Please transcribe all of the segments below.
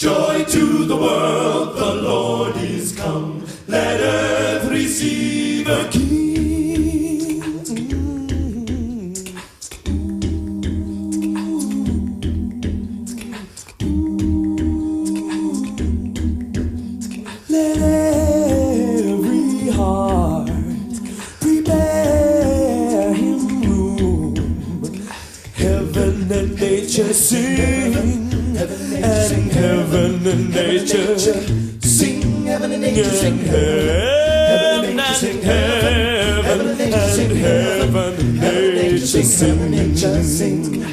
Joy to the world, the Lord is come. Let earth receive a King. Let every heart prepare him room. Heaven and nature sing. And heaven and nature sing, heaven and nature sing, heaven and nature sing, heaven and nature sing, heaven and nature sing, heaven and nature sing.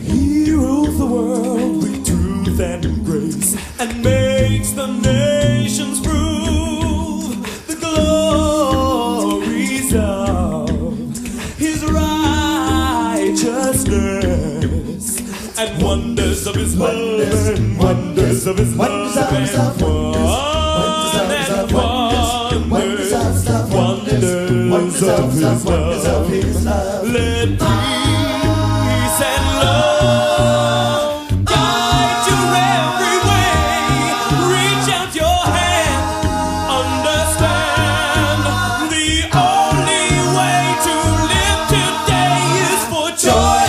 He rules the world with truth and grace and makes the nations prove the glories of his righteousness and wonders of his love and wonders of his love and wonders of his love. Let peace and love guide your every way. Reach out your hand, understand the only way to live today is for joy,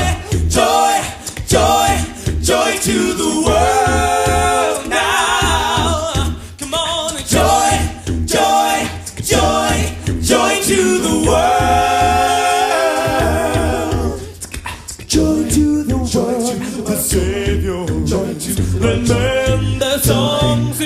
joy, joy, joy to the world now. Come on, joy, joy, joy, joy to the world. Joy to the world, the Savior. Joy to the world. Remember the songs